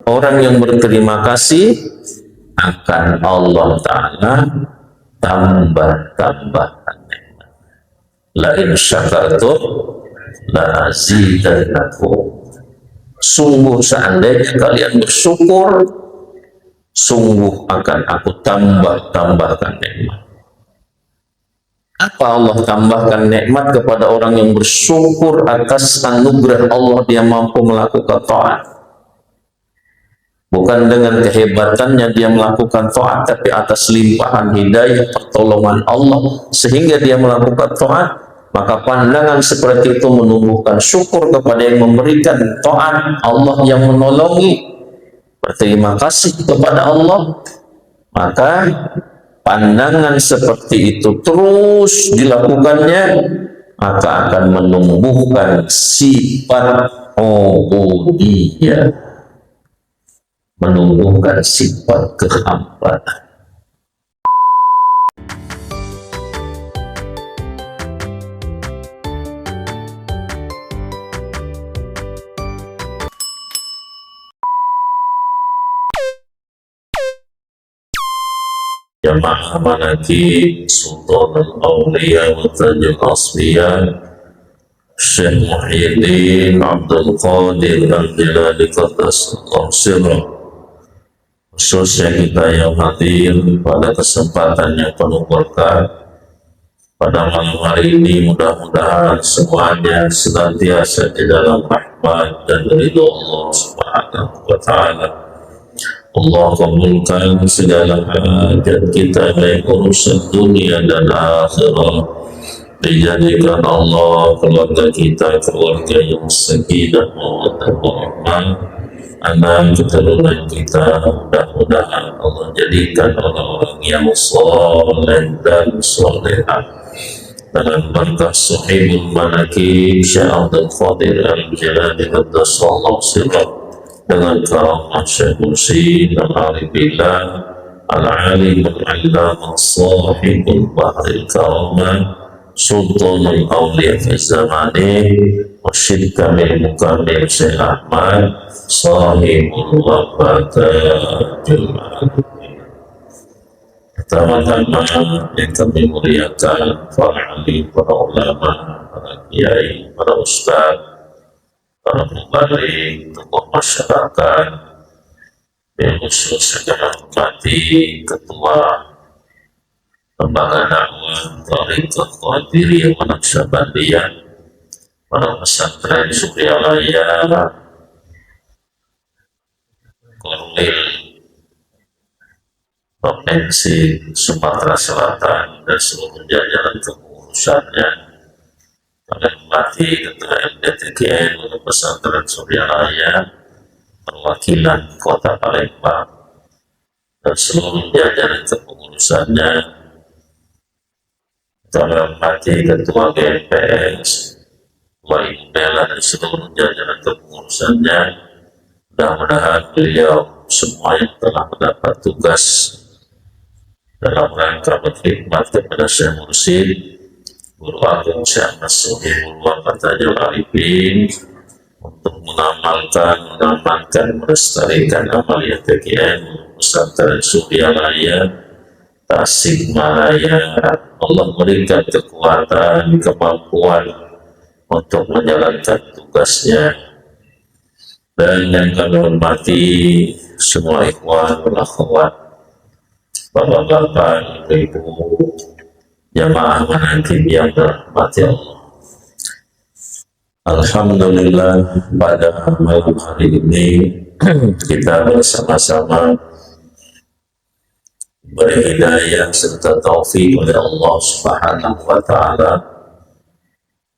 orang yang berterima kasih akan Allah Ta'ala tambah-tambahkan nikmat. La in syakartum la azidannakum. Sungguh seandainya kalian bersyukur, sungguh akan aku tambahkan nikmat. Apa Allah tambahkan nikmat kepada orang yang bersyukur atas anugerah Allah, dia mampu melakukan taat. Bukan dengan kehebatannya dia melakukan taat, tapi atas limpahan hidayah pertolongan Allah sehingga dia melakukan taat. Maka pandangan seperti itu menumbuhkan syukur kepada yang memberikan taat, Allah yang menolongi, berterima kasih kepada Allah. Maka pandangan seperti itu terus dilakukannya, maka akan menumbuhkan sifat ubudiyah, menumbuhkan sifat kehambaan. Jamaah Manaqib Sultan Al-Awliya wa Tajul Asfiya Syekh Muhyiddin Abdul Qadir Al-Jilani Qaddasallahu Sirrah, khususnya kita yang hadir pada kesempatan yang penuh berkah pada malam hari ini, mudah-mudahan semuanya senantiasa di dalam rahmat dan ridho Allah Subhanahu wa Ta'ala. Allah kabulkan segala hajat kita, baik urusan dunia dan akhirat. Dijadikan Allah keluarga kita keluarga yang sakinah mawaddah warahmah. Anak keturunan kita mudah-mudahan Allah jadikan orang-orang yang saleh dan salehah. Dengan berkah Sahibul Manaqib Syekh Abdul Qadir Al-Jilani Qaddasallahu Sirrah, dengan karamah Syekh Mursyid Al-Arifillah Al-Alim Al-Allamah Sahibul Bahril Karamah Sultanul Awliya fi Zamani Mursyid Kamil Mukamil Syekh Ahmad Sahibul Wafatatul Alamin. Pertama-tama yang kami muliakan para alim, para ulama, para kiai, para ustaz, para pembalik, tokoh masyarakat, yang khusus segala hormati Ketua Lembaga Dakwah Thariqah Qadiriyah Naqsyabandiyah, para pesantren Suryalaya, Korwil Provinsi Sumatera Selatan dan seluruh jajaran kepengurusannya, pada Bupati, Ketua MDTGN untuk pesantren Suryalaya, perwakilan Kota Palembang, dan seluruh jajaran kepengurusannya, Ketua Bupati, Ketua GPS, Ketua Imbela, dan seluruh jajaran kepengurusannya. Mudah-mudahan beliau semua yang telah mendapat tugas dalam rangka berkhidmat kepada Syekh Mursyid Guru Agung Syekh Mas-Suhibul Wafatatul Arifin untuk mengamankan, melestarikan amaliyah TGN pesantren Suryalaya Tasikmalaya. Allah memberikan kekuatan, kemampuan untuk menjalankan tugasnya. Dan yang kami hormati semua ikhwan dan akhwat, bapak-bapak, ibu-ibu, jamaah Manaqib yang dirahmati Allah. Alhamdulillah, pada malam hari ini kita bersama-sama beri hidayah serta taufik oleh Allah Subhanahu wa Ta'ala,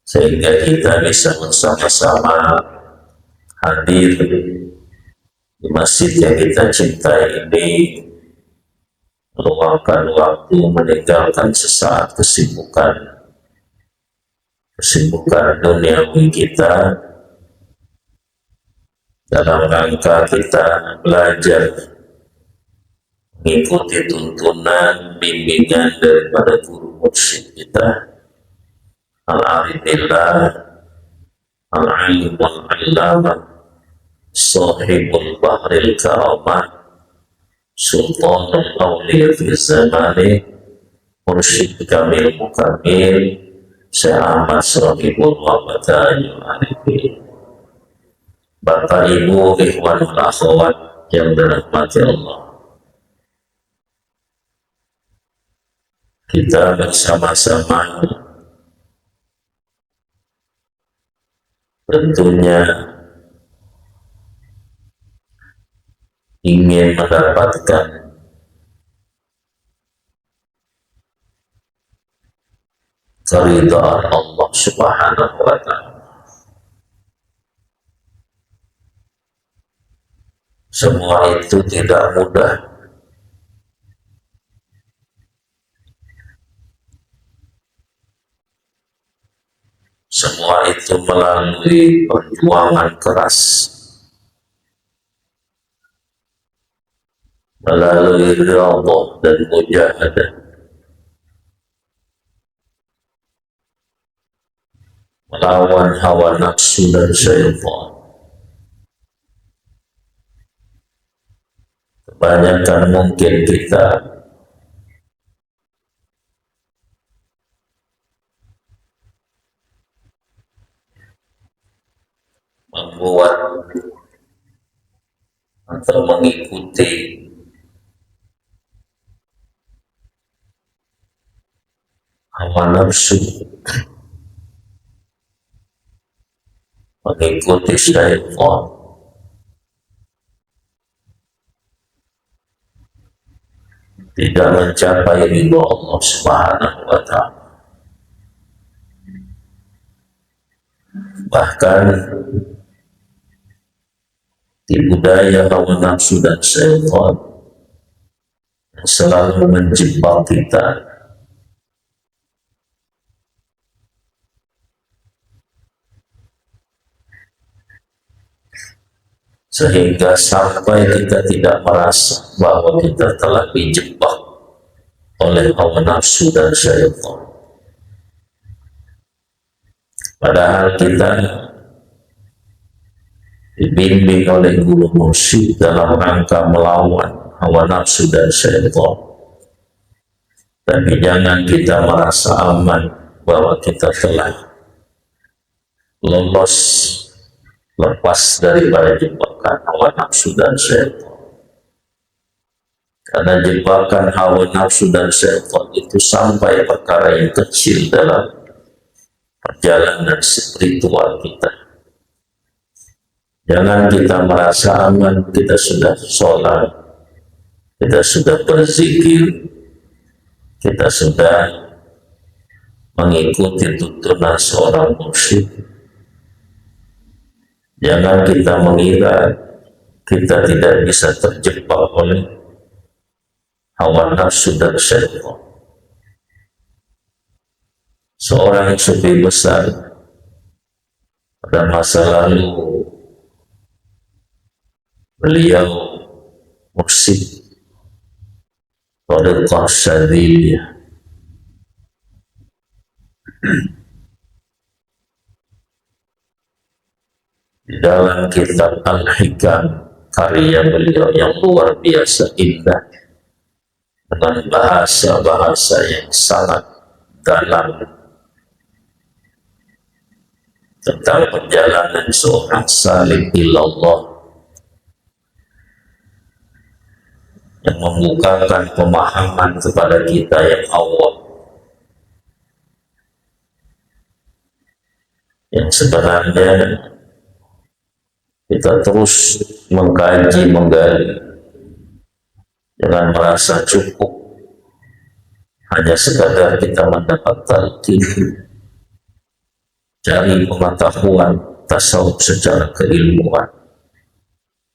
sehingga kita bisa bersama-sama hadir di masjid yang kita cintai ini, meluangkan waktu, meninggalkan sesaat kesibukan duniawi kita dalam rangka kita belajar mengikuti tuntunan bimbingan daripada guru mursyid kita Al-Arifillah Al-Alim Al-Allamah sahibul bahril karamah, sultanul awliya fi zamani, mursyid kamil mukamil, Syekh Ahmad Sahibul Wabadani Arifin. Bapak Ibu ikhwan wal akhwat yang dirahmati Allah, kita bersama-sama tentunya ingin mendapatkan keridhaan Allah Subhanahu wa Ta'ala. Semua itu tidak mudah. Semua itu melalui perjuangan keras, melalui ridha dan mujahadah, melawan hawa nafsu dan syaitan. Kebanyakan mungkin kita membuat atau mengikuti hawa nafsu, mengikuti syaitan, tidak mencapai ridha Allah Subhanahu wa Ta'ala. Bahkan di budaya hawa nafsu dan syaitan yang selalu menjebak kita, sehingga sampai kita tidak merasa bahwa kita telah dijebak oleh hawa nafsu dan syaitan. Padahal kita dibimbing oleh guru mursyid dalam rangka melawan hawa nafsu dan syaitan. Tapi jangan kita merasa aman bahwa kita telah lolos, lepas daripada jebakan hawa nafsu dan syaitan. Karena jebakan hawa nafsu dan syaitan itu sampai perkara yang kecil dalam perjalanan spiritual kita. Jangan kita merasa aman, kita sudah sholat, kita sudah berzikir, kita sudah mengikuti tuntunan seorang mursyid. Jangan kita mengira kita tidak bisa terjebak oleh hawa nafsu dan syaitan. Seorang sufi besar pada masa lalu, beliau mursyid Thariqah Syadziliyah. Di dalam kitab Al-Hikam, karya beliau yang luar biasa indah, dengan bahasa-bahasa yang sangat dalam tentang perjalanan seorang salik ilallah, yang membukakan pemahaman kepada kita yang awam, yang sebenarnya kita terus mengkaji, menggali, jangan merasa cukup hanya sekadar kita mendapat talqin, cari pengetahuan tasawuf secara keilmuan,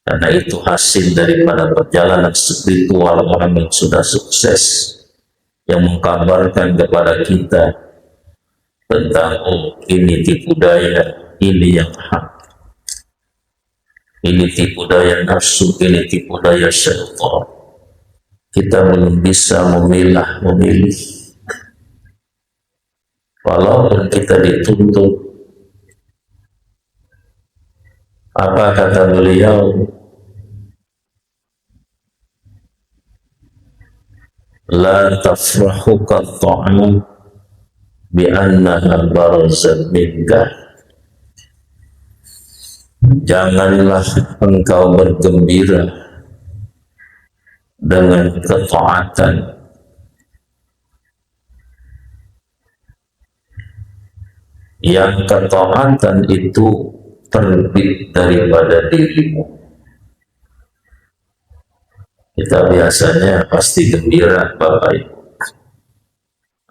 karena itu hasil daripada perjalanan spiritual orang yang sudah sukses, yang mengkabarkan kepada kita tentang ini tipu daya, ini yang hak, ini tipu daya nafsu, ini tipu daya syaitan. Kita belum bisa memilih, walaupun kita dituntut Apa kata beliau? La tafrahuka ta'am bi'annaha barazat minka. Janganlah engkau bergembira dengan ketaatan yang ketaatan itu terbit daripada dirimu. Kita biasanya pasti gembira Bapak Ibu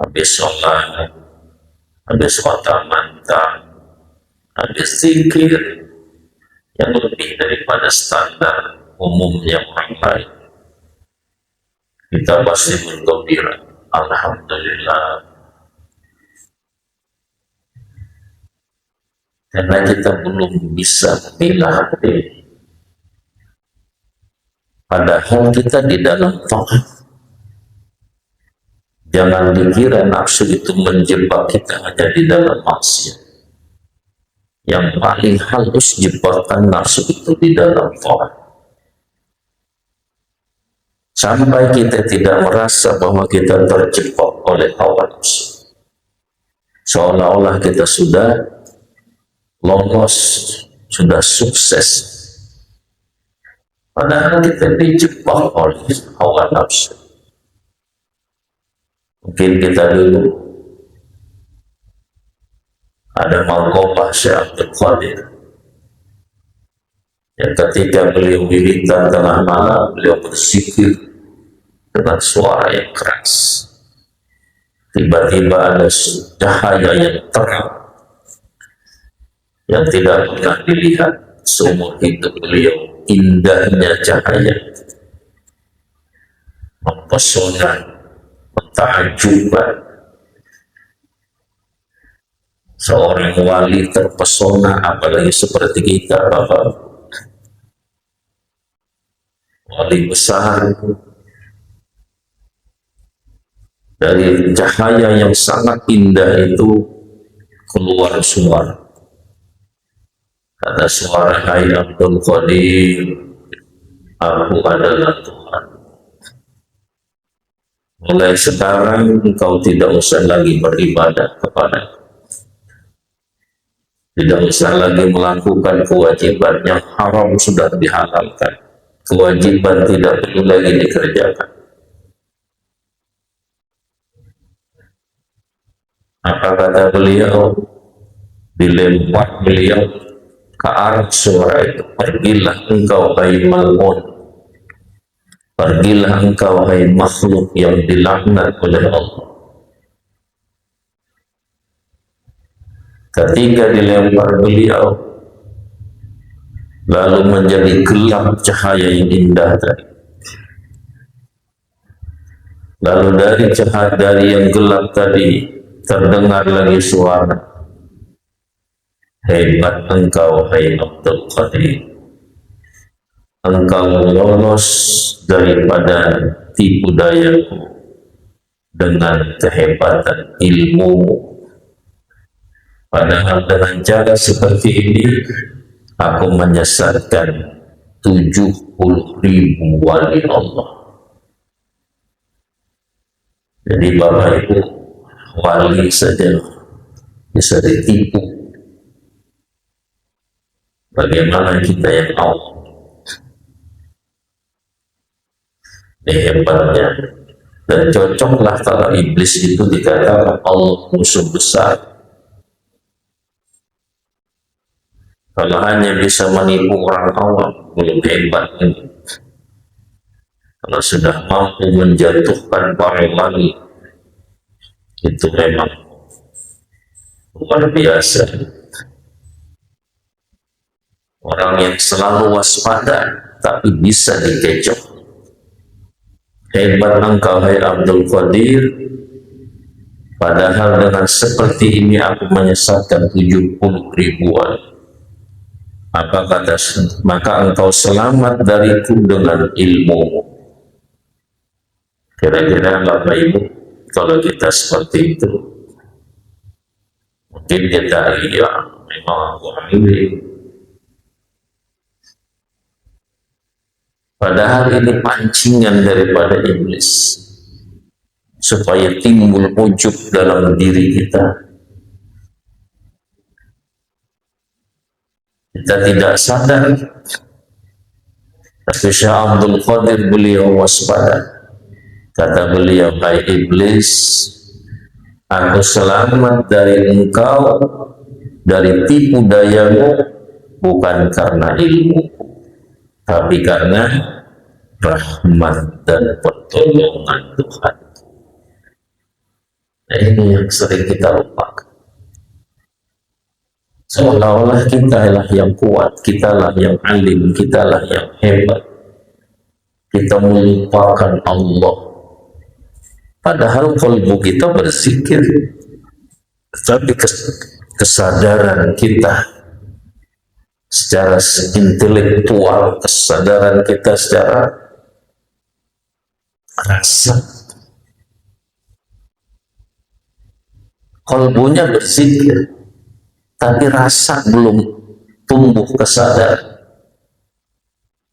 habis sholat, habis mantap, habis zikir yang lebih daripada standar umumnya orang lain. Kita pasti bergembira, alhamdulillah, karena kita belum bisa memilah diri. Padahal kita di dalam taat. Jangan dikira nafsu itu menjebak kita hanya di dalam maksiat. Yang paling halus jebakan nafsu itu di dalam taat. Sampai kita tidak merasa bahwa kita terjebak oleh hawa nafsu. Seolah-olah kita sudah lolos, sudah sukses. Padahal kita dijebak oleh hawa nafsu. Mungkin kita dulu ada Mangkopah Syekh Abdul Qadir yang ketika beliau wiridan tengah malam, beliau berzikir dengan suara yang keras. Tiba-tiba ada cahaya yang terang yang tidak pernah dilihat seumur hidup beliau. Indahnya cahaya, mempesona, mentakjubkan. Seorang wali terpesona, apalagi seperti kita, Bapak. Wali besar, dari cahaya yang sangat indah itu keluar suara. Kata suara, hai Abdul Qadir, aku adalah Tuhan. Mulai sekarang engkau tidak usah lagi beribadah kepada, tidak usah lagi melakukan kewajiban yang haram sudah dihalalkan. Kewajiban tidak perlu lagi dikerjakan. Apa kata beliau? Dilempar beliau ke arah suara itu, pergilah engkau hai mal'un, pergilah engkau hai makhluk yang dilaknat oleh Allah. Ketika dilempar beliau, lalu menjadi gelap cahaya yang indah tadi. Lalu dari cahaya yang gelap tadi terdengar lagi suara, hebat engkau hai Abdul Qadir, engkau lolos daripada tipu dayaku dengan kehebatan ilmu. Padahal dengan cara seperti ini aku menyesatkan 70.000 wali Allah. Jadi Bapak Ibu, wali saja bisa ditipu. Bagaimana kita yang awam? Ini hebatnya. Dan cocoklah kalau iblis itu dikatakan Allah musuh besar. Kalau hanya bisa menipu orang awam, belum hebat ini. Kalau sudah mampu menjatuhkan para wali, itu memang luar biasa. Orang yang selalu waspada, tapi bisa dikecoh. Hebat engkau hai Abdul Qadir, padahal dengan seperti ini aku menyesatkan 70 ribuan. Apa kata, maka engkau selamat dariku dengan ilmu. Kira-kira Bapak Ibu, kalau kita seperti itu, mungkin kita ya memang aku ambil, Padahal ini pancingan daripada iblis supaya timbul ujub dalam diri kita. Kita tidak sadar, tapi Syekh Abdul Qadir beliau waspada. Kata beliau, hai iblis, aku selamat dari engkau, dari tipu dayamu, bukan karena ilmu, tapi karena rahmat dan pertolongan Tuhan. Nah, ini yang sering kita lupakan. Seolah-olah kitalah yang kuat, kitalah yang alim, kitalah yang hebat. Kita melupakan Allah. Padahal kalbu kita berzikir, tapi kesadaran kita secara intelektual, kesadaran kita secara rasa, kalbunya berzikir, tapi rasa belum tumbuh kesadaran.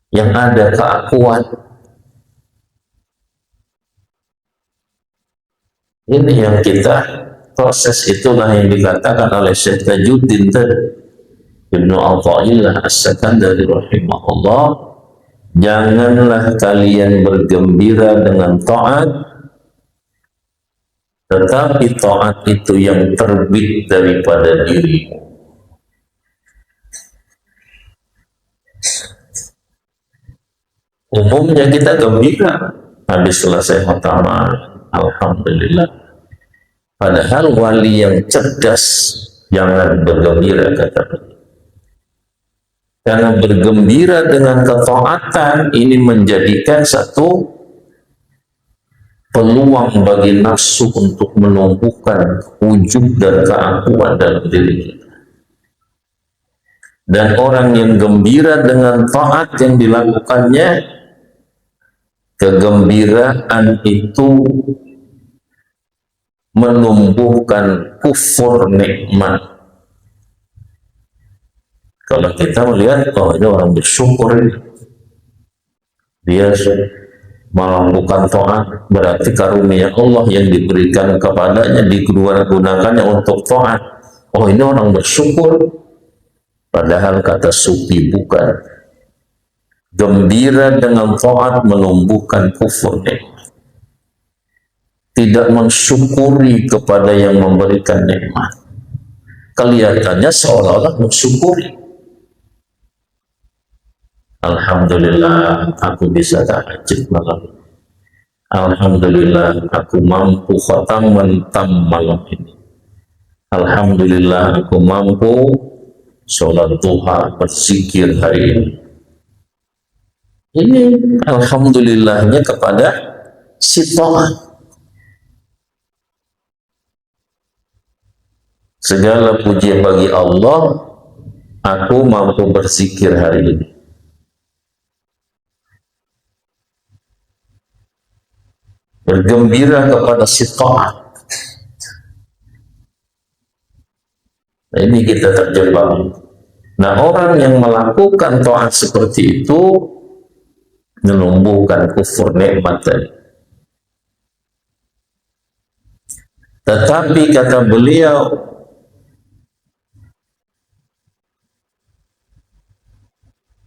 Yang ada keakuan. Ini yang kita proses, itulah yang dikatakan oleh Syekh Tajuddin Ibnu Athaillah As-Sakandari rahimahullah, janganlah kalian bergembira dengan taat, tetapi taat itu yang terbit daripada dirimu. Umumnya kita gembira habis selesai khatamah, alhamdulillah. Padahal wali yang cerdas jangan bergembira, kata beliau. Karena bergembira dengan ketaatan ini menjadikan satu peluang bagi nafsu untuk menumbuhkan ujub dan keakuan dalam diri kita. Dan orang yang gembira dengan taat yang dilakukannya, kegembiraan itu menumbuhkan kufur nikmat. Kalau kita melihat, oh ini orang bersyukur, dia melakukan taat, berarti karunia Allah yang diberikan kepadanya digunakannya untuk taat. Oh ini orang bersyukur. Padahal kata sufi bukan. Gembira dengan taat menumbuhkan kufur nikmat. Tidak mensyukuri kepada yang memberikan nikmat. Kelihatannya seolah-olah mensyukuri. Alhamdulillah aku bisa tahajud malam ini. Alhamdulillah aku mampu khataman tam malam ini. Alhamdulillah aku mampu sholat duha, berzikir hari ini. Ini alhamdulillahnya kepada si taat. Segala puji bagi Allah, aku mampu berzikir hari ini. Bergembira kepada si taat. Nah, ini kita terjebak. Nah, orang yang melakukan taat seperti itu menumbuhkan kufur nikmat tadi. Tetapi kata beliau,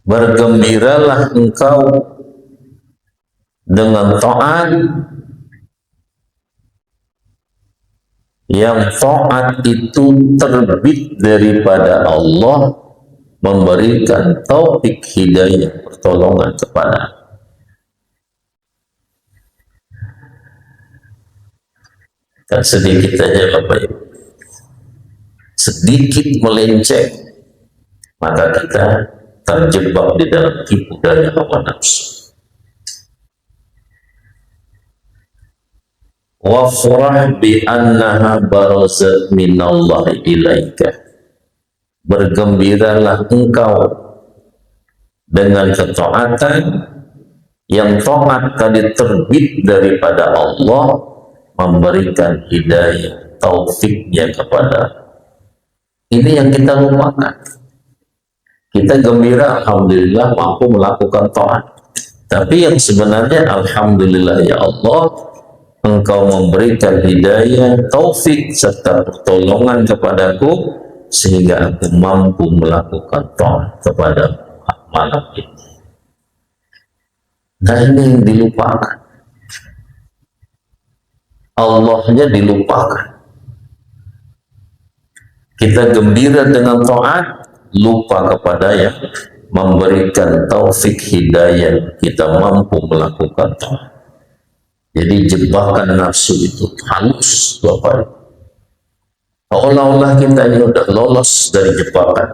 bergembiralah engkau dengan taat yang taat itu terbit daripada Allah memberikan taufik hidayah pertolongan kepada. Dan sedikit saja Bapak Ibu, sedikit melenceng, maka kita terjebak di dalam tipu daya hawa nafsu. Wa furah bi annaha barazat minallahi ilaika. Bergembiralah engkau dengan ketaatan yang taat tadi terbit daripada Allah memberikan hidayah taufiknya kepada. Ini yang kita lupakan. Kita gembira, alhamdulillah mampu melakukan taat. Tapi yang sebenarnya alhamdulillah ya Allah, Engkau memberikan hidayah, taufik serta pertolongan kepadaku sehingga aku mampu melakukan taat kepada malam ini. Dan ini yang dilupakan, Allahnya dilupakan. Kita gembira dengan taat, lupa kepada yang memberikan taufik hidayah kita mampu melakukan taat. Jadi jebakan nafsu itu halus, Bapak. Seolah-olah kita ini sudah lolos dari jebakan,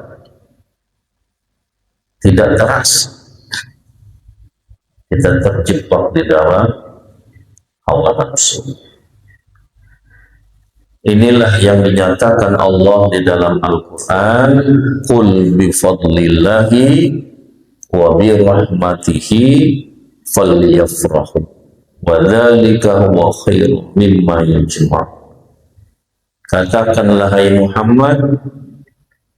tidak terasa kita terjebak di dalam hawa nafsu. Inilah yang dinyatakan Allah di dalam Al-Quran, qul bifadlillahi wa birahmatihi falyafrahu wa dzalika huwa khairu mimma yajma'un. Katakanlah hai Muhammad,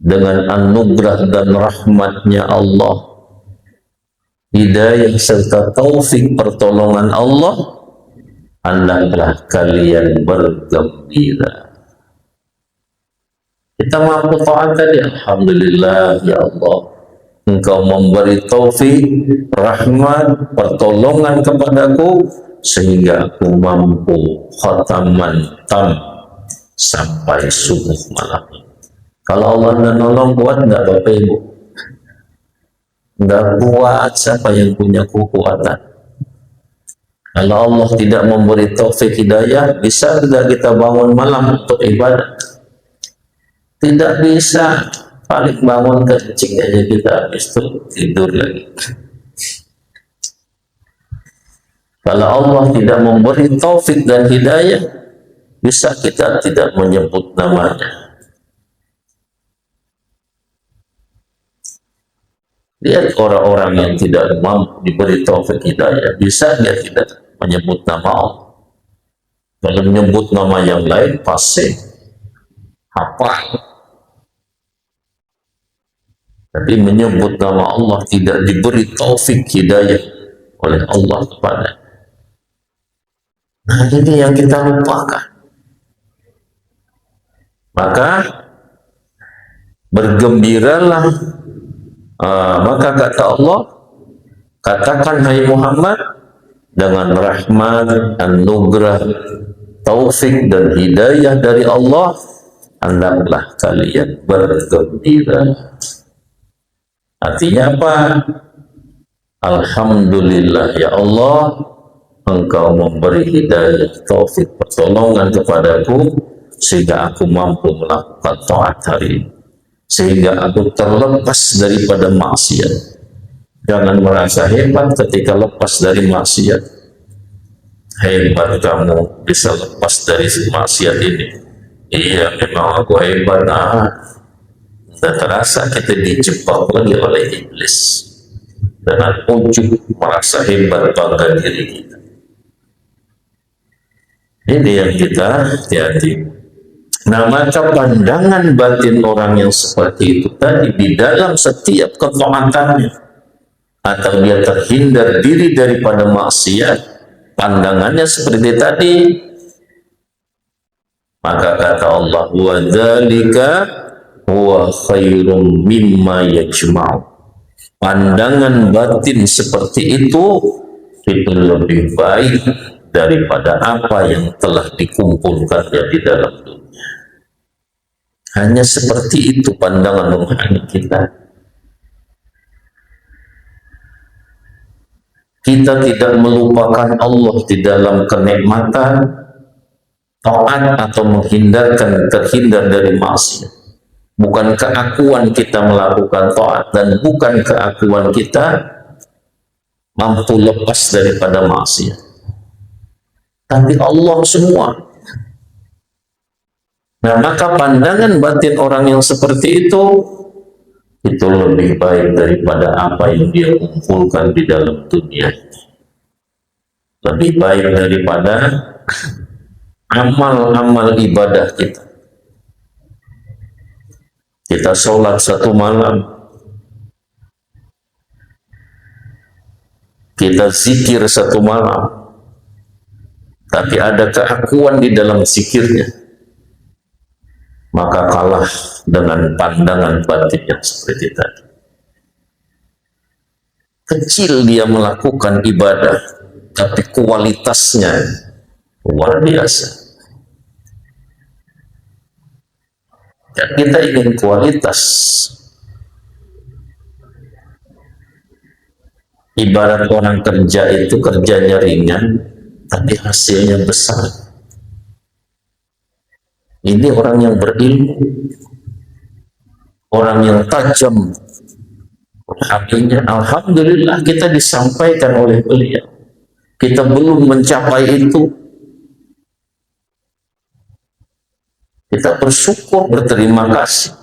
dengan anugerah dan rahmatnya Allah, hidayah serta taufik pertolongan Allah, hendaklah kalian bergembira. Kita mampu taat tadi, alhamdulillah ya Allah, Engkau memberi taufik, rahmat, pertolongan kepadaku sehingga aku mampu khataman tam sampai subuh malam. Kalau Allah tidak nolong, kuat nggak Bapak Ibu? Nggak kuat. Siapa yang punya kekuatan? Kalau Allah tidak memberi taufik hidayah, bisa tidak kita bangun malam untuk ibadah? Tidak bisa. Paling bangun kencing aja kita, habis itu tidur lagi. Kalau Allah tidak memberi taufik dan hidayah, bisa kita tidak menyebut namanya. Lihat orang-orang yang tidak mampu diberi taufik hidayah, bisa dia tidak menyebut nama Allah. Kalau menyebut nama yang lain pasti hafal. Tapi menyebut nama Allah tidak diberi taufik hidayah oleh Allah kepada. Nah, ini yang kita lupakan. Maka bergembiralah. Maka kata Allah, katakan hai Muhammad, dengan rahmat, anugerah, taufik dan hidayah dari Allah, hendaklah kalian bergembira. Artinya apa? Alhamdulillah ya Allah, Engkau memberi hidayah, taufik, pertolongan kepadaku sehingga aku mampu melakukan taat hari ini, sehingga aku terlepas daripada maksiat. Jangan merasa hebat ketika lepas dari maksiat. Hebat kamu bisa lepas dari maksiat ini. Iya, memang aku hebat. Dan terasa kita dijebak lagi oleh iblis dengan ujub merasa hebat, bangga diri kita. Ini yang kita hati-hati. Nah, maka pandangan batin orang yang seperti itu tadi di dalam setiap ketaatannya, atau dia terhindar diri daripada maksiat, pandangannya seperti tadi, maka kata Allah, wa dzalika huwa khairum mimma yajma'u. Pandangan batin seperti itu lebih baik daripada apa yang telah dikumpulkannya di dalam dunia. Hanya seperti itu pandangan rohani kita. Kita tidak melupakan Allah di dalam kenikmatan, taat atau terhindar dari maksiat. Bukan keakuan kita melakukan taat dan bukan keakuan kita mampu lepas daripada maksiat. Tapi Allah semua. Nah, maka pandangan batin orang yang seperti itu lebih baik daripada apa yang dia kumpulkan di dalam dunia. Lebih baik daripada amal-amal ibadah kita. Kita sholat satu malam, kita zikir satu malam, tapi ada keakuan di dalam zikirnya, maka kalah dengan pandangan batin yang seperti tadi. Kecil dia melakukan ibadah, tapi kualitasnya luar biasa. Dan kita ingin kualitas. Ibarat orang kerja itu kerjanya ringan, tapi hasilnya besar. Ini orang yang berilmu, orang yang tajam. Akhirnya alhamdulillah kita disampaikan oleh beliau. Kita belum mencapai itu. Kita bersyukur, berterima kasih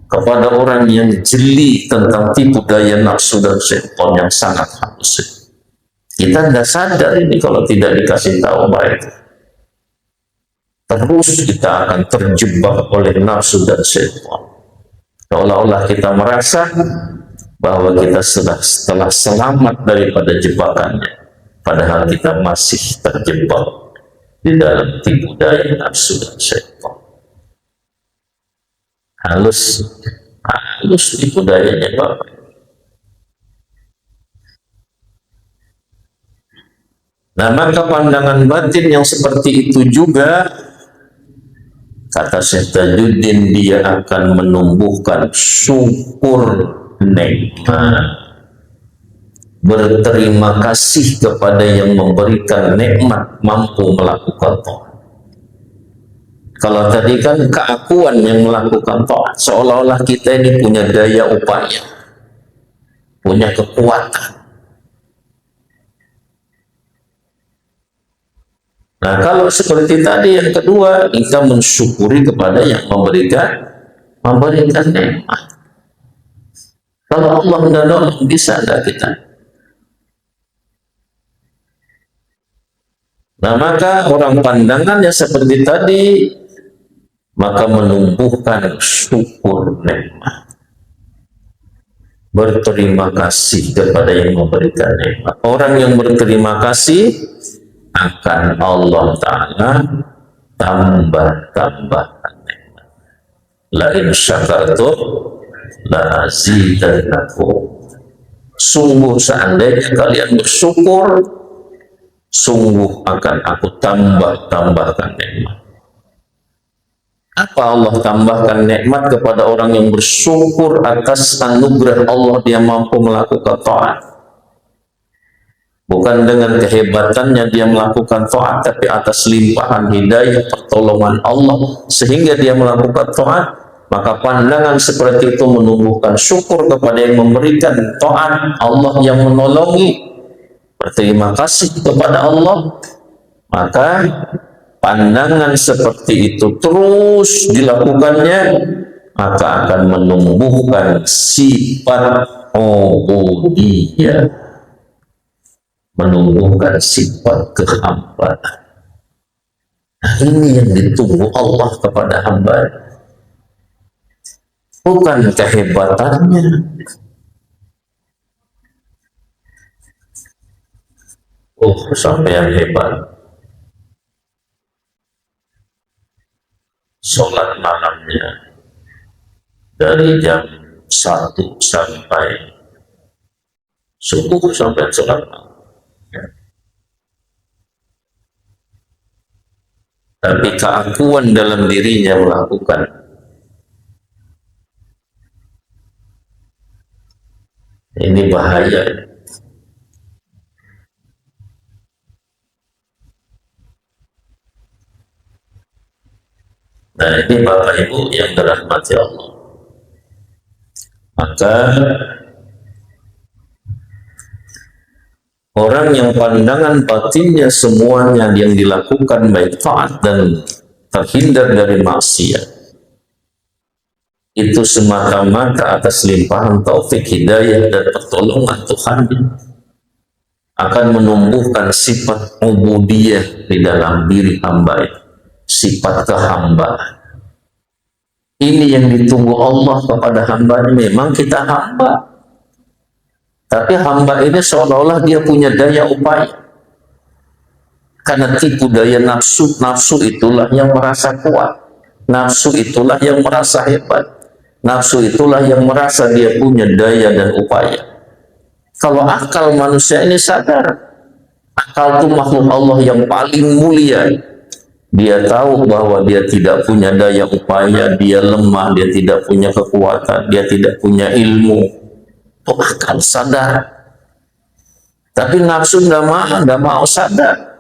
kepada orang yang jeli tentang tipu daya nafsu dan syaitan yang sangat halus. Kita tidak sadar ini kalau tidak dikasih tahu baik. Terus kita akan terjebak oleh nafsu dan syaitan. Seolah-olah kita merasa bahwa kita setelah selamat daripada jebakannya, padahal kita masih terjebak di dalam tipu daya nafsu dan syaitan. Halus tipu dayanya Bapak. Nah, maka pandangan batin yang seperti itu juga, kata Syekh Tajuddin, dia akan menumbuhkan syukur nikmat, berterima kasih kepada yang memberikan nikmat, mampu melakukan taat. Kalau tadi kan keakuan yang melakukan taat, seolah-olah kita ini punya daya upaya, punya kekuatan. Nah, kalau seperti tadi yang kedua, kita mensyukuri kepada yang memberikan nikmat. Kalau Allah tidak nolong, bisa tidak kita? Nah, maka orang pandangannya seperti tadi, maka menumbuhkan syukur nikmat, berterima kasih kepada yang memberikan nikmat. Orang yang berterima kasih akan Allah Ta'ala tambah-tambahkan nikmat. La in syakartum la azidannakum. Sungguh seandainya kalian bersyukur, sungguh akan aku tambahkan nikmat. Apa Allah tambahkan nikmat kepada orang yang bersyukur atas anugerah Allah, dia mampu melakukan taat? Bukan dengan kehebatannya dia melakukan taat, tapi atas limpahan hidayah pertolongan Allah sehingga dia melakukan taat. Maka pandangan seperti itu menumbuhkan syukur kepada yang memberikan taat, Allah yang menolongi, berterima kasih kepada Allah. Maka pandangan seperti itu terus dilakukannya, maka akan menumbuhkan sifat ubudiyah, menumbuhkan sifat kehambaan. Nah, ini yang ditunggu Allah kepada hamba, bukan kehebatannya. Sampai yang hebat, sholat malamnya dari jam 1 sampai subuh, sampai sholat malam. Tapi keakuan dalam dirinya melakukan, ini bahaya. Nah, ini Bapak Ibu yang dirahmati Allah. Maka orang yang pandangan batinnya semuanya yang dilakukan baik taat dan terhindar dari maksiat, itu semata-mata atas limpahan taufik hidayah dan pertolongan Tuhan, akan menumbuhkan sifat ubudiyah di dalam diri hamba, sifat kehambaan. Ini yang ditunggu Allah kepada hamba. Memang kita hamba, Tapi hamba ini seolah-olah dia punya daya upaya. Karena tipu daya nafsu, nafsu itulah yang merasa kuat. Nafsu itulah yang merasa hebat. Nafsu itulah yang merasa dia punya daya dan upaya. Kalau akal manusia ini sadar, akal itu makhluk Allah yang paling mulia. Dia tahu bahwa dia tidak punya daya upaya, dia lemah, dia tidak punya kekuatan, dia tidak punya ilmu. Itu akal sadar. Tapi nafsu nggak mau sadar.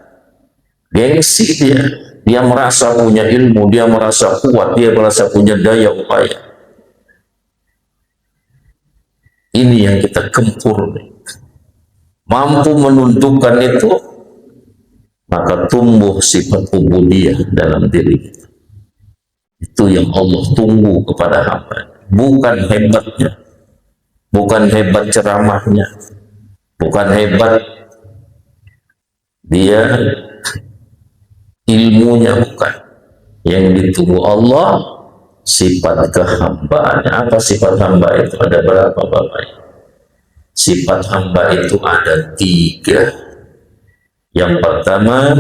Gengsi dia merasa punya ilmu, dia merasa kuat, dia merasa punya daya upaya. Ini yang kita gempur. Mampu menundukkan itu, maka tumbuh sifat ubudiyah dalam diri kita. Itu yang Allah tunggu kepada hamba. Bukan hebatnya, bukan hebat ceramahnya, bukan hebat dia ilmunya, bukan. Yang ditunggu Allah sifat kehambaan. Apa sifat hamba itu? Ada berapa Bapak? Sifat hamba itu ada 3. Yang pertama,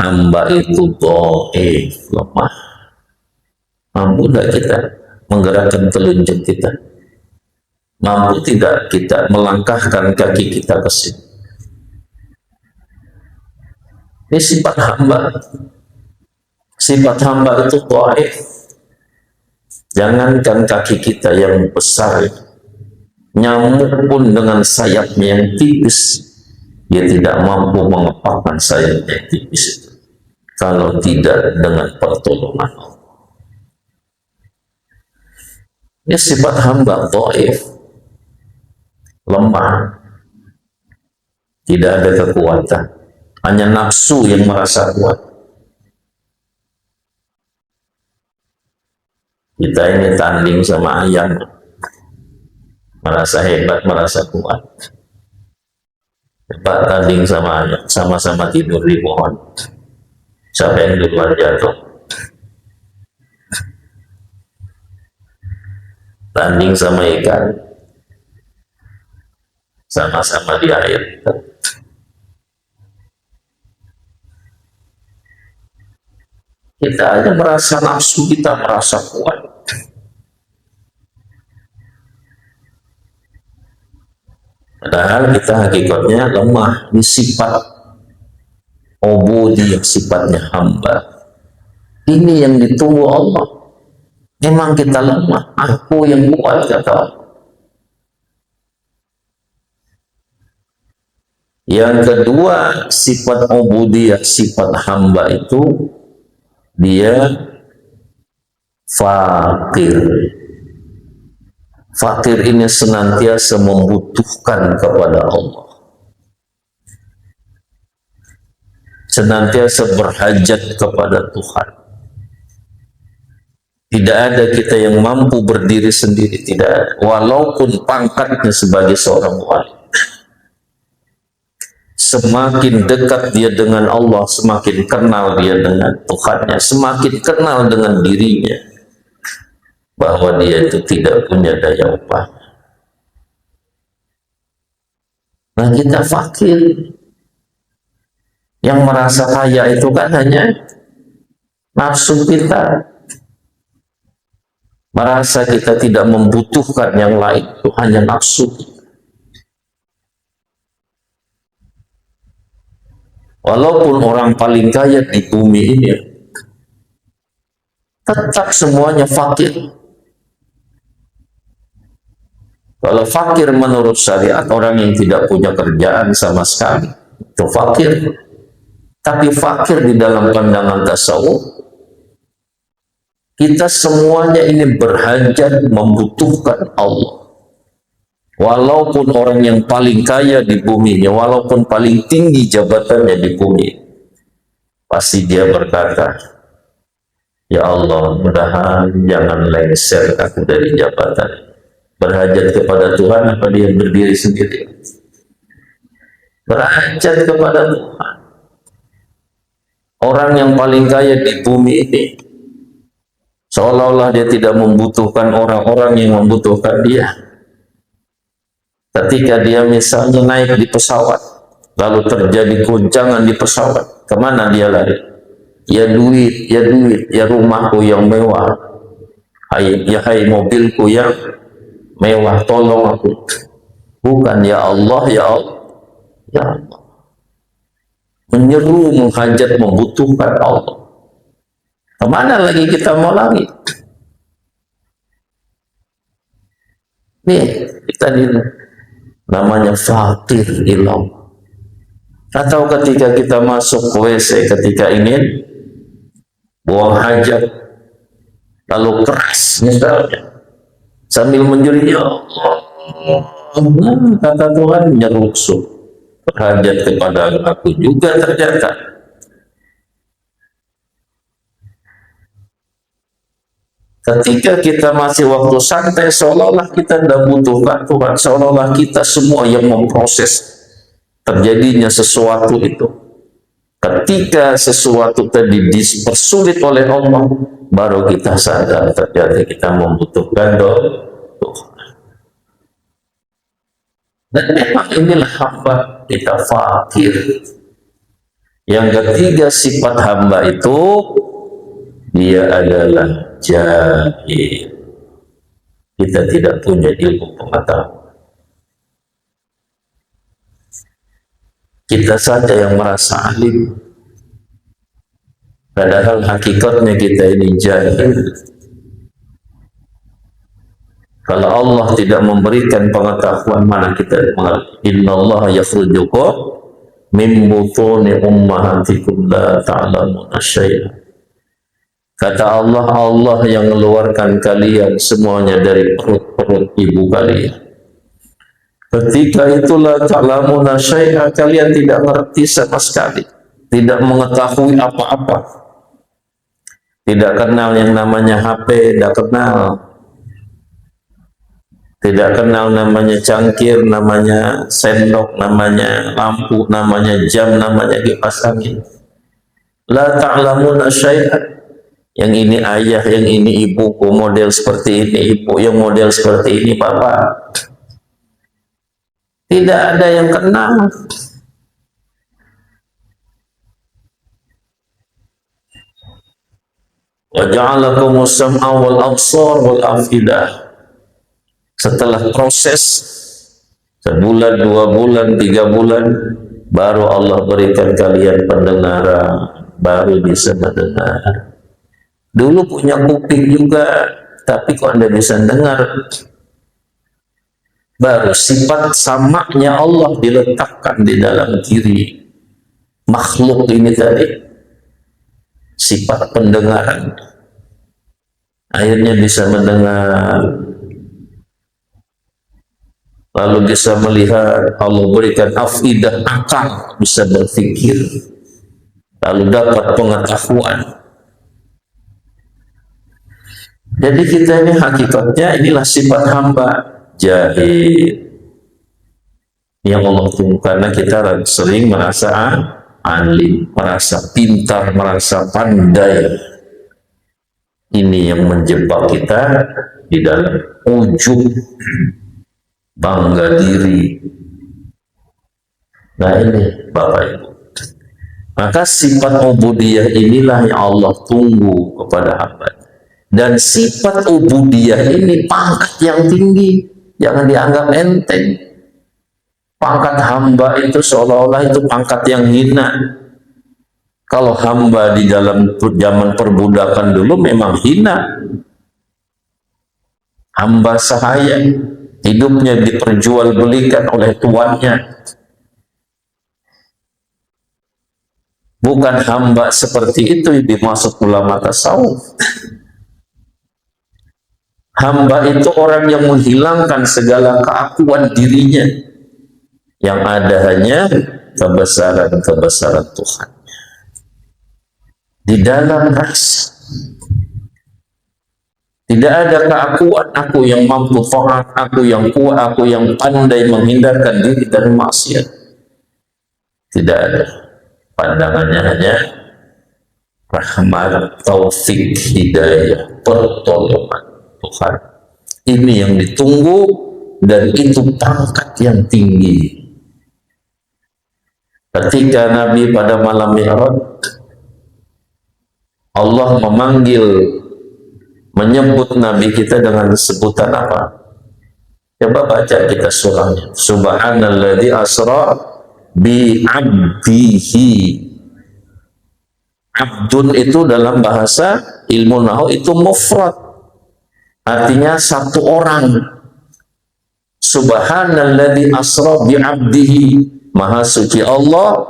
hamba itu dhaif, lemah. Mampu tidak kita menggerakkan telunjuk kita? Mampu tidak kita melangkahkan kaki kita ke sini? Ini sifat hamba. Sifat hamba itu dhaif. Jangankan kaki kita yang besar, nyamuk pun dengan sayapnya yang tipis, dia tidak mampu mengepakkan sayapnya yang tipis itu, kalau tidak dengan pertolongan Allah. Ini sifat hamba dhaif, lemah, tidak ada kekuatan, hanya nafsu yang merasa kuat. Kita ini tanding sama ayam, merasa hebat, merasa kuat. Hebat tanding sama ayam, sama-sama tidur di pohon. Siapa yang duluan jatuh? Tanding sama ikan, sama-sama di air. Kita hanya merasa nafsu kita merasa kuat. Padahal kita hakikatnya lemah. Ini sifat ubudiyah, sifatnya hamba. Ini yang ditunggu Allah. Memang kita lemah, aku yang kuat, kata Allah. Yang kedua, sifat ubudiyah, sifat hamba itu dia fakir. Fakir ini senantiasa membutuhkan kepada Allah, senantiasa berhajat kepada Tuhan. Tidak ada kita yang mampu berdiri sendiri, tidak ada. Walaupun pangkatnya sebagai seorang wali. Semakin dekat dia dengan Allah, semakin kenal dia dengan Tuhannya, semakin kenal dengan dirinya, bahwa dia itu tidak punya daya upaya. Nah, kita fakir. Yang merasa kaya itu kan hanya nafsu kita. Merasa kita tidak membutuhkan yang lain, itu hanya nafsu. Walaupun orang paling kaya di bumi ini, tetap semuanya fakir. Kalau fakir menurut syariat, orang yang tidak punya kerjaan sama sekali, itu fakir. Tapi fakir di dalam pandangan tasawuf, kita semuanya ini berhajat, membutuhkan Allah. Walaupun orang yang paling kaya di bumi ini, walaupun paling tinggi jabatannya di bumi, pasti dia berkata, ya Allah, mudahan jangan lengser aku dari jabatan. Berhajat kepada Tuhan apa dia berdiri sendiri? Berhajat kepada Tuhan. Orang yang paling kaya di bumi ini, seolah-olah dia tidak membutuhkan orang-orang yang membutuhkan dia. Ketika dia misalnya naik di pesawat, lalu terjadi goncangan di pesawat, kemana dia lari? Ya duit, ya duit, ya rumahku yang mewah, hai mobilku yang mewah, tolong aku. Bukan ya Allah, ya Allah, ya Allah. Menyeru, menghajat, membutuhkan Allah. Kemana lagi kita mau lari? Nih, kita ini namanya fakir ilam. Atau ketika kita masuk ke WC, ketika ingin buang hajat, lalu keras misalnya, sambil menjerit, ya Allah, kata Tuhan, nyeruksuh berhajat kepada aku juga ternyata. Ketika kita masih waktu santai, seolah-olah kita tidak butuhkan Tuhan, seolah-olah kita semua yang memproses terjadinya sesuatu itu. Ketika sesuatu tadi dipersulit oleh Allah, baru kita sadar ternyata kita membutuhkan Tuhan. Dan memang inilah hamba, kita fakir. Yang ketiga sifat hamba itu, dia adalah jahil. Kita tidak punya ilmu pengetahuan. Kita saja yang merasa alim, padahal hakikatnya kita ini jahil. Kalau Allah tidak memberikan pengetahuan, mana kita mengerti? Innallaha yakhrujukum min butuni ummahatikum la ta'lamuna syai'an. Kata Allah, Allah yang mengeluarkan kalian semuanya dari perut-perut ibu kalian. Ketika itulah ta'lamuna syai'a, kalian tidak mengerti sama sekali, tidak mengetahui apa-apa, tidak kenal yang namanya HP, tidak kenal namanya cangkir, namanya sendok, namanya lampu, namanya jam, namanya kipas angin. La ta'lamuna syai'a. Yang ini ayah, yang ini ibuku, model seperti ini ibu, yang model seperti ini bapak. Tidak ada yang kenal. Wa ja'alakumus sam'a wal absar wal afidah. Setelah proses sebulan, 2 bulan, 3 bulan, baru Allah berikan kalian pendengaran, baru bisa mendengar. Dulu punya kuping juga, tapi kok Anda bisa dengar? Baru sifat samanya Allah diletakkan di dalam diri makhluk ini tadi, sifat pendengaran. Akhirnya bisa mendengar, lalu bisa melihat. Allah berikan afidah, akal, bisa berpikir, lalu dapat pengetahuan. Jadi kita ini hakikatnya inilah sifat hamba jahil yang Allah tunggu, karena kita sering merasa alim, merasa pintar, merasa pandai. Ini yang menjebak kita di dalam ujub, bangga diri. Nah ini Bapak Ibu, maka sifat ubudiyah inilah yang Allah tunggu kepada hamba. Dan sifat ubudiyah ini pangkat yang tinggi, jangan dianggap enteng. Pangkat hamba itu seolah-olah itu pangkat yang hina. Kalau hamba di dalam zaman perbudakan dulu memang hina. Hamba sahaya, hidupnya diperjualbelikan oleh tuannya. Bukan hamba seperti itu dimaksud ulama tasawuf. Hamba itu orang yang menghilangkan segala keakuan dirinya, yang ada hanya kebesaran-kebesaran Tuhan di dalam rasa. Tidak ada keakuan aku yang mampu taat, aku yang kuat, aku yang pandai menghindarkan diri dari maksiat. Tidak ada. Pandangannya hanya rahmat, taufik, hidayah, pertolongan Tuhan. Ini yang ditunggu dan itu pangkat yang tinggi. Ketika Nabi pada malam Mi'raj, Allah menyebut Nabi kita dengan sebutan apa? Coba baca kita surahnya. Subhanalladzi asra bi 'abdihi. Abdun itu dalam bahasa ilmu nahwu itu mufrad. Artinya satu orang. Subhanalladzi asra bi 'abdihi. Maha suci Allah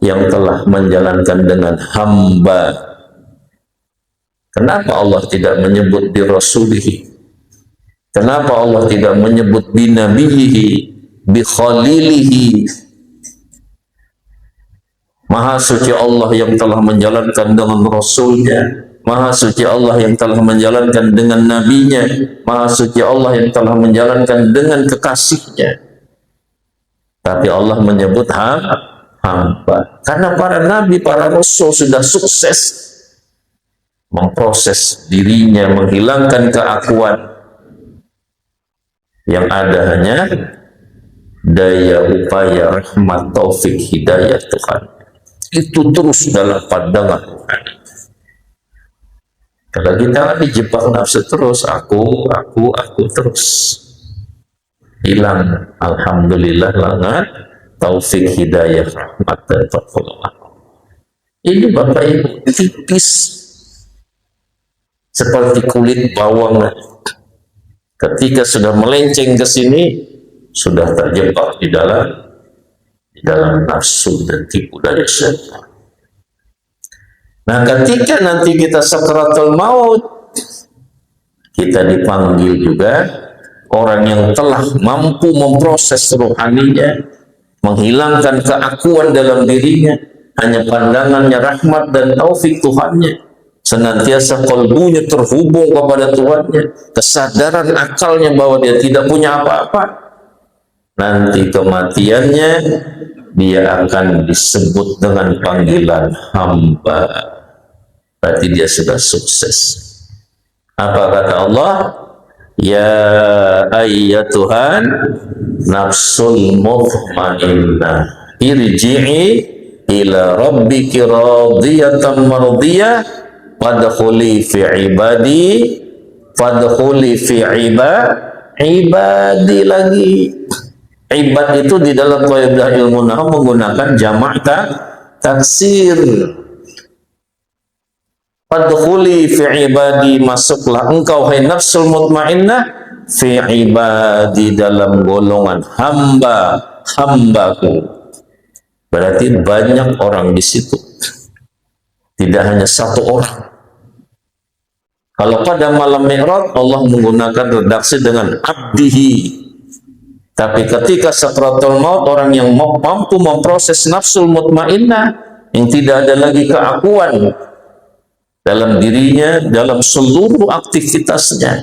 yang telah menjalankan dengan hamba. Kenapa Allah tidak menyebut bi rasulihi? Kenapa Allah tidak menyebut bi nabiyihi, bi khalilihi? Maha suci Allah yang telah menjalankan dengan Rasulnya, Maha suci Allah yang telah menjalankan dengan Nabinya, Maha suci Allah yang telah menjalankan dengan kekasihnya. Tapi Allah menyebut hamba. Karena para Nabi, para Rasul sudah sukses memproses dirinya, menghilangkan keakuan. Yang ada hanya daya upaya rahmat taufik hidayah Tuhan. Itu terus dalam pandangan Tuhan. Kalau kita dijebak nafsu terus, aku terus hilang. Alhamdulillah langat taufik hidayah rahmat dan pertolongan. Ini Bapak Ibu tipis seperti kulit bawang. Ketika sudah melenceng ke sini, sudah terjebak di dalam nafsu dan tipu daya syaitan. Nah, ketika nanti kita sakaratul maut, kita dipanggil juga orang yang telah mampu memproses rohaninya, menghilangkan keakuan dalam dirinya, hanya pandangannya rahmat dan taufik Tuhannya, senantiasa kalbunya terhubung kepada Tuhannya, kesadaran akalnya bahwa dia tidak punya apa-apa. Nanti kematiannya dia akan disebut dengan panggilan hamba. Berarti dia sudah sukses. Apa kata Allah? Ya ayyatuhan nafsul mutmainnah irji'i ila rabbiki radiyatan mardiyah fadkhuli fi ibadi lagi. Ibad itu di dalam kaidah ilmu nahwu menggunakan jamak taksir. Fadkhuli fi ibadi, masuklah engkau hai nafsul mutmainnah fi ibadi, dalam golongan hambaku. Berarti banyak orang di situ. Tidak hanya satu orang. Kalau pada malam Mi'raj Allah menggunakan redaksi dengan abdihi. Tapi ketika sakratul maut, orang yang mampu memproses nafsul mutmainnah, yang tidak ada lagi keakuan dalam dirinya, dalam seluruh aktivitasnya,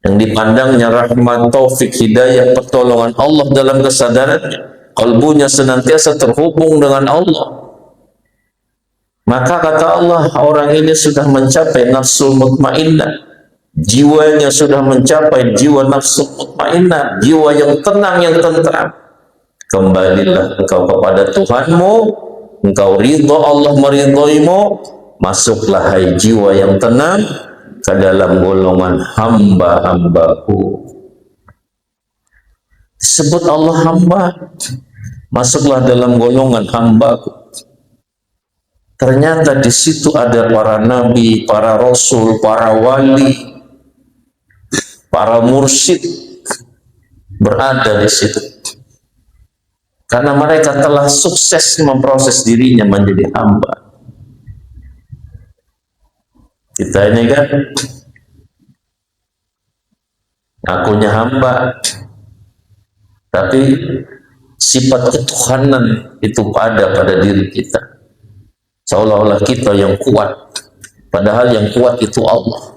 yang dipandangnya rahmat, taufik, hidayah, pertolongan Allah dalam kesadarannya, kalbunya senantiasa terhubung dengan Allah. Maka kata Allah, orang ini sudah mencapai nafsul mutmainnah. Jiwanya sudah mencapai jiwa nafsu mutmainnah, jiwa yang tenang, yang tentram. Kembalilah engkau kepada Tuhanmu, engkau ridho, Allah meridhoimu. Masuklah hai jiwa yang tenang ke dalam golongan hamba-hambaku. Disebut Allah hamba, masuklah dalam golongan hambaku. Ternyata di situ ada para nabi, para rasul, para wali, para mursyid berada di situ. Karena mereka telah sukses memproses dirinya menjadi hamba. Kita ini kan akunya hamba, tapi sifat ketuhanan itu ada pada diri kita. Seolah-olah kita yang kuat, padahal yang kuat itu Allah.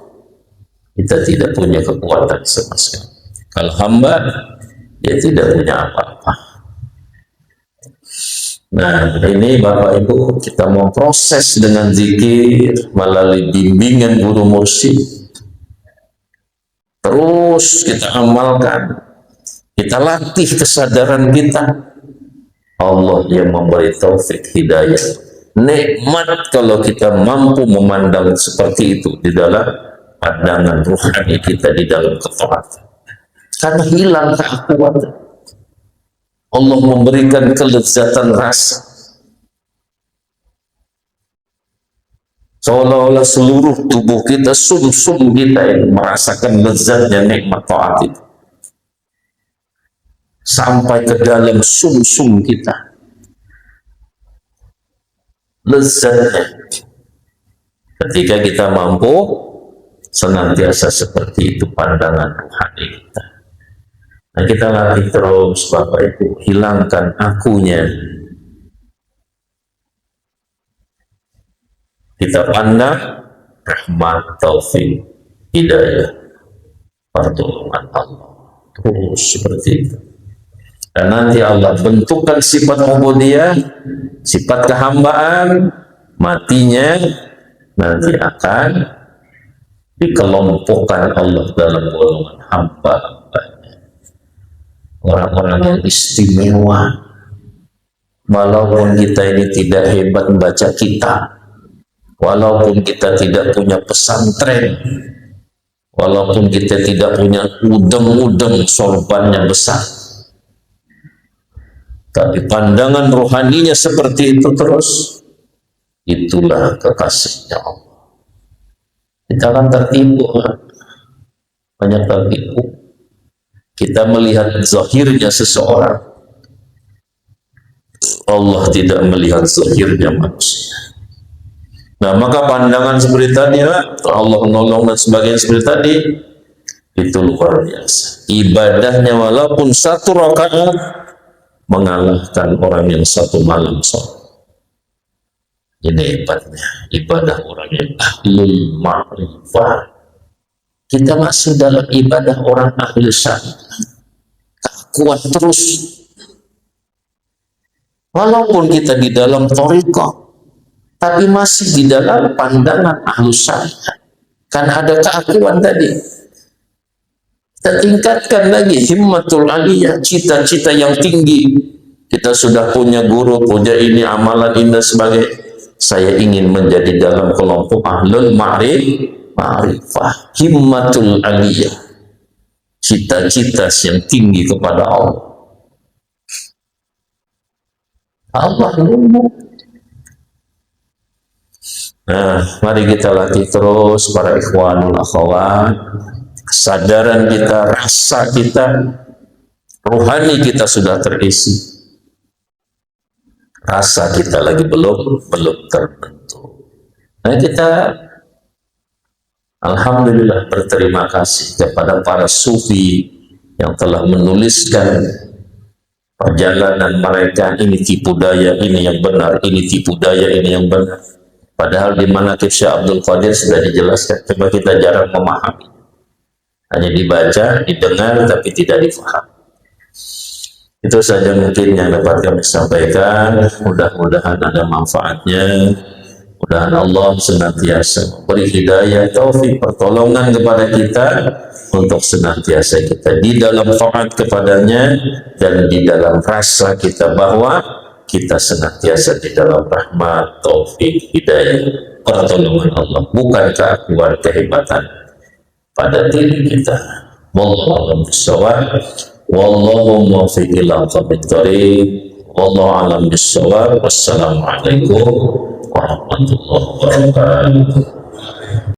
Kita tidak punya kekuatan sama sekali. Kalau hamba, dia tidak punya apa-apa. Nah, ini Bapak Ibu, kita mau proses dengan zikir melalui bimbingan guru mursyid. terus kita amalkan, kita latih kesadaran kita. Allah yang memberi taufik hidayah. Nikmat kalau kita mampu memandang seperti itu di dalam pandangan rohani kita, di dalam ketaatan. Karena hilang keakuatan. Allah memberikan kelezatan rasa. Seolah-olah seluruh tubuh kita, sum-sum kita yang merasakan lezatnya nikmat taat itu. Sampai ke dalam sum-sum kita. Lezatnya. Ketika kita mampu senantiasa seperti itu pandangan rohani kita. Nah, kita latih terus, Bapak Ibu, hilangkan akunya. Kita pandang rahmat, taufik, hidayah, pertolongan Allah. Terus seperti itu. Dan nanti Allah bentukkan sifat ubudiyah, sifat kehambaan, matinya nanti akan dikelompokkan Allah dalam golongan hamba-hambanya. Orang-orang yang istimewa. Walaupun kita ini tidak hebat membaca kitab, walaupun kita tidak punya pesantren, walaupun kita tidak punya udeng-udeng sorbannya besar, tapi pandangan rohaninya seperti itu terus, itulah kekasihnya Allah. Kita akan tertipu, banyak tertipu. Kita melihat zahirnya seseorang, Allah tidak melihat zahirnya manusia. Nah, maka pandangan seperti tadi, Allah menolong dan sebagainya seperti tadi, itu luar biasa. Ibadahnya walaupun satu rakaat mengalahkan orang yang satu malam sholat. Ini hebatnya ibadah orang yang ahlul ma'rifah. Kita masih dalam ibadah orang ahli syariat, kuat terus. Walaupun kita di dalam thariqah, tapi masih di dalam pandangan ahlus syariat. Karena ada keakuan tadi. Kita tingkatkan lagi himmatul aliyah, cita-cita yang tinggi. Kita sudah punya guru, punya ini, amalan ini dan sebagainya. Saya ingin menjadi dalam kelompok ahlul ma'rifah, himmatul aliyah, cita-cita yang tinggi kepada Allah. Allah nunggu. Nah, mari kita latih terus para ikhwanul akhwat. Kesadaran kita, rasa kita, rohani kita sudah terisi. Rasa kita lagi belum terbentuk. Nah, kita alhamdulillah berterima kasih kepada para sufi yang telah menuliskan perjalanan mereka. Ini tipu daya, ini yang benar, ini tipu daya, ini yang benar. Padahal di manaqib Syekh Abdul Qadir sudah dijelaskan, cuma kita jarang memahami. Hanya dibaca, didengar, tapi tidak difahami. Itu saja mungkin yang dapat kami sampaikan. Mudah-mudahan ada manfaatnya. Mudah-mudahan Allah senantiasa memberi hidayah, taufik, pertolongan kepada kita untuk senantiasa kita di dalam taat kepadanya dan di dalam rasa kita bahwa kita senantiasa di dalam rahmat, taufik, hidayah, pertolongan Allah, bukan keakuan, kehebatan pada diri kita. Wallahu a'lam bishawab. Wallahu muwaffiq ila aqwamit thoriq. Wallahu a'lam bishawab. Wassalamualaikum warahmatullahi wabarakatuh.